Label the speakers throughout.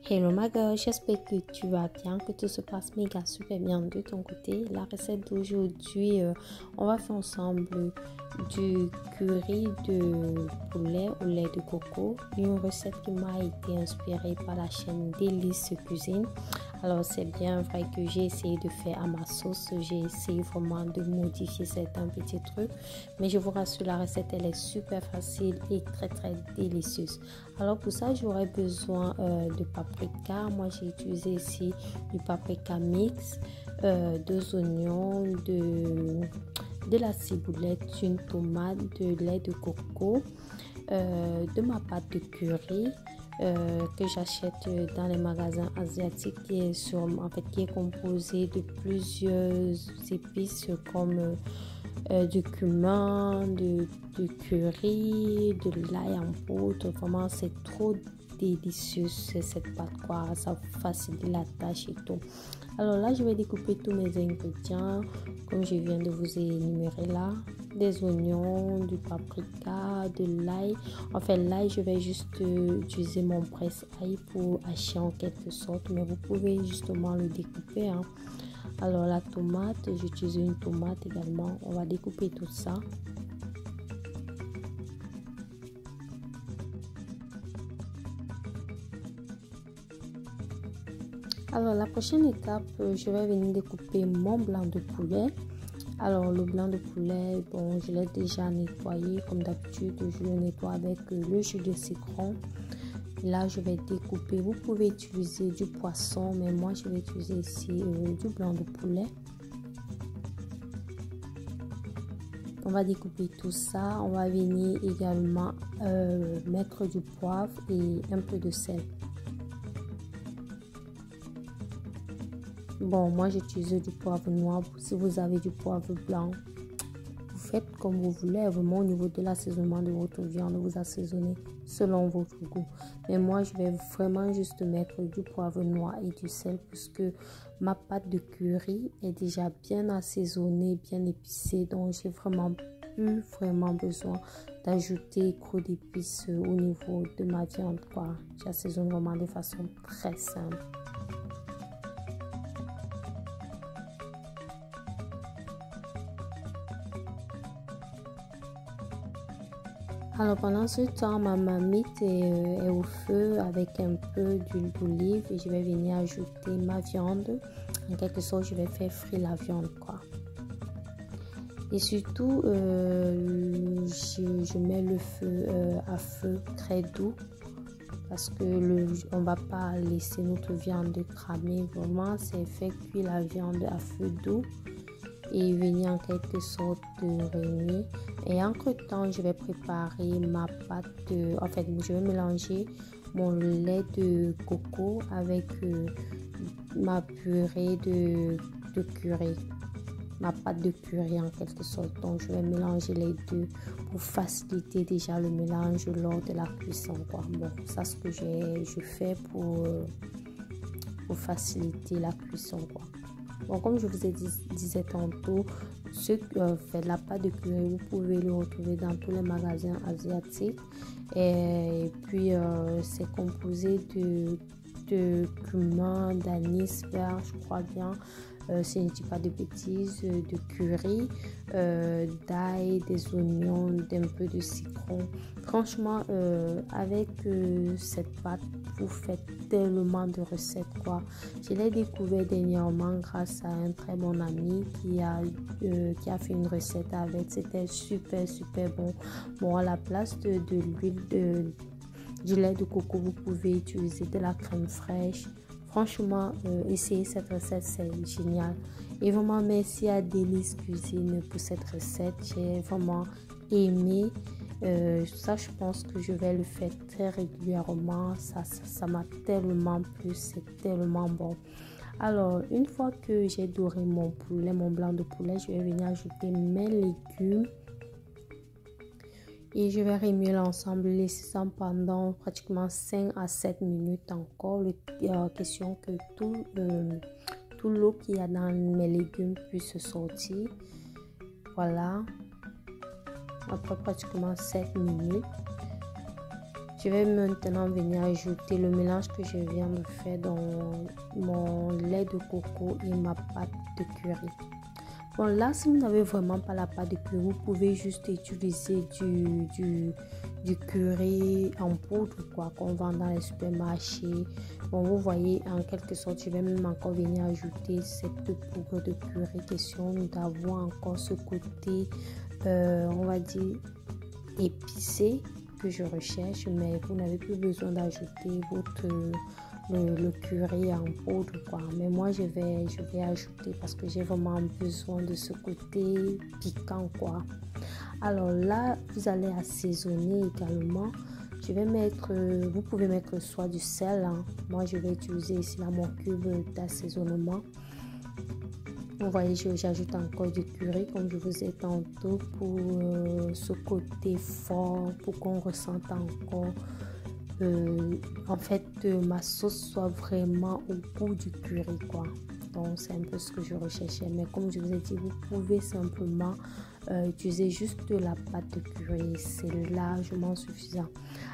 Speaker 1: Hello ma girl, j'espère que tu vas bien, que tout se passe méga super bien de ton côté. La recette d'aujourd'hui, on va faire ensemble du curry de poulet au lait de coco. Une recette qui m'a été inspirée par la chaîne Délice Cuisine. Alors c'est bien vrai que j'ai essayé de faire à ma sauce, j'ai essayé vraiment de modifier certains petits trucs. Mais je vous rassure, la recette elle est super facile et très délicieuse. Alors pour ça, j'aurai besoin de paprika. Moi, j'ai utilisé ici du paprika mix, 2 oignons, de la ciboulette, une tomate, de lait de coco, de ma pâte de curry que j'achète dans les magasins asiatiques qui est composée de plusieurs épices comme du cumin, du curry, de l'ail en poudre. Vraiment, c'est trop délicieux cette pâte, quoi. Ça facilite la tâche et tout. Alors là, je vais découper tous mes ingrédients comme je viens de vous énumérer là. Des oignons, du paprika, de l'ail. Enfin, l'ail, je vais juste utiliser mon presse-ail pour hacher en quelque sorte. Mais vous pouvez justement le découper, hein. Alors la tomate, j'utilise une tomate également. On va découper tout ça. Alors la prochaine étape, je vais venir découper mon blanc de poulet. Alors le blanc de poulet, bon, je l'ai déjà nettoyé comme d'habitude. Je le nettoie avec le jus de citron. Là, je vais découper. Vous pouvez utiliser du poisson, mais moi, je vais utiliser ici du blanc de poulet. On va découper tout ça. On va venir également mettre du poivre et un peu de sel. Bon, moi, j'utilise du poivre noir. Si vous avez du poivre blanc, vous faites comme vous voulez. Vraiment, au niveau de l'assaisonnement de votre viande, vous assaisonnez selon votre goût. Mais moi, je vais vraiment juste mettre du poivre noir et du sel puisque ma pâte de curry est déjà bien assaisonnée, bien épicée. Donc, j'ai vraiment plus besoin d'ajouter trop d'épices au niveau de ma viande, quoi. J'assaisonne vraiment de façon très simple. Alors pendant ce temps, ma marmite est au feu avec un peu d'huile d'olive et je vais venir ajouter ma viande. En quelque sorte, je vais faire frire la viande, quoi. Et surtout, je mets le feu à feu très doux parce que on va pas laisser notre viande cramer. Vraiment, c'est fait cuire la viande à feu doux et venir en quelque sorte de réunir. Et entre temps, je vais préparer ma pâte. Je vais mélanger mon lait de coco avec ma purée de curry, ma pâte de curry en quelque sorte. Donc, je vais mélanger les deux pour faciliter déjà le mélange lors de la cuisson, quoi. Bon, ça c'est ce que je fais pour faciliter la cuisson, quoi. Bon, comme je vous ai disais tantôt, la pâte de curry, vous pouvez le retrouver dans tous les magasins asiatiques. Et puis, c'est composé de cumin, d'anis vert, je crois bien, si je ne dis pas de bêtises, de curry, d'ail, des oignons, d'un peu de citron. Franchement, avec cette pâte, vous faites tellement de recettes, quoi. Je l'ai découvert dernièrement grâce à un très bon ami qui a fait une recette avec. C'était super bon. Bon, à la place de l'huile du lait de coco, vous pouvez utiliser de la crème fraîche. Franchement, essayez cette recette, c'est génial. Et vraiment, merci à Délice Cuisine pour cette recette. J'ai vraiment aimé. Ça, je pense que je vais le faire très régulièrement. Ça m'a tellement plu, c'est tellement bon. Alors, une fois que j'ai doré mon blanc de poulet, je vais venir ajouter mes légumes. Et je vais remuer l'ensemble, laisser ça pendant pratiquement 5 à 7 minutes encore. Question que tout l'eau qu'il y a dans mes légumes puisse sortir. Voilà. Après pratiquement 7 minutes. Je vais maintenant venir ajouter le mélange que je viens de faire dans mon lait de coco et ma pâte de curry. Bon, là, si vous n'avez vraiment pas la pâte de curry, vous pouvez juste utiliser du curry en poudre, quoi, qu'on vend dans les supermarchés. Bon, vous voyez, en quelque sorte, je vais même encore venir ajouter cette poudre de curry, question d'avoir encore ce côté, on va dire, épicé que je recherche, mais vous n'avez plus besoin d'ajouter le curry en poudre, quoi. Mais moi je vais ajouter parce que j'ai vraiment besoin de ce côté piquant, quoi. Alors là, vous allez assaisonner également. Je vais mettre, vous pouvez mettre soit du sel, hein. Moi je vais utiliser ici là mon cube d'assaisonnement. Vous voyez, j'ajoute encore du curry comme je vous ai tantôt pour ce côté fort, pour qu'on ressente encore en fait ma sauce soit vraiment au goût du curry, quoi. Donc c'est un peu ce que je recherchais, mais comme je vous ai dit, vous pouvez simplement utiliser juste de la pâte de curry, c'est largement suffisant.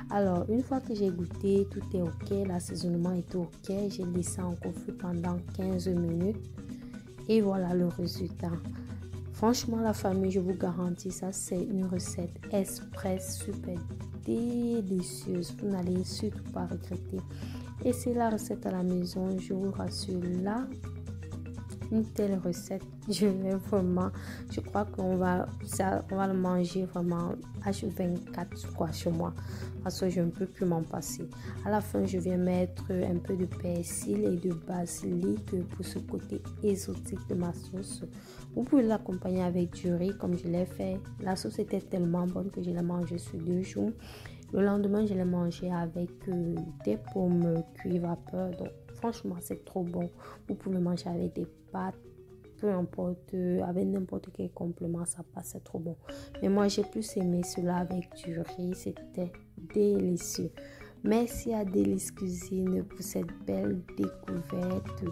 Speaker 1: Alors une fois que j'ai goûté, tout est ok, l'assaisonnement est ok, j'ai laissé en confit pendant 15 minutes et voilà le résultat. Franchement la famille, je vous garantis, ça c'est une recette express super délicieuse, vous n'allez surtout pas regretter. Et c'est la recette à la maison, je vous rassure. Là, une telle recette, je crois qu'on va le manger vraiment H24 quoi chez moi, parce que je ne peux plus m'en passer. À la fin, je viens mettre un peu de persil et de basilic pour ce côté exotique de ma sauce. Vous pouvez l'accompagner avec du riz comme je l'ai fait. La sauce était tellement bonne que je l'ai mangée sur 2 jours. Le lendemain, je l'ai mangée avec des pommes cuites vapeur. Donc, franchement, c'est trop bon. Vous pouvez manger avec des pâtes, peu importe, avec n'importe quel complément, ça passe, c'est trop bon. Mais moi, j'ai plus aimé cela avec du riz. C'était délicieux. Merci à Délice Cuisine pour cette belle découverte.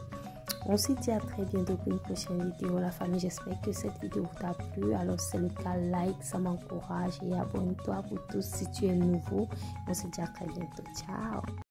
Speaker 1: On se dit à très bientôt pour une prochaine vidéo. La famille, j'espère que cette vidéo vous a plu. Alors, si c'est le cas, like, ça m'encourage. Et abonne-toi pour tous si tu es nouveau. On se dit à très bientôt. Ciao!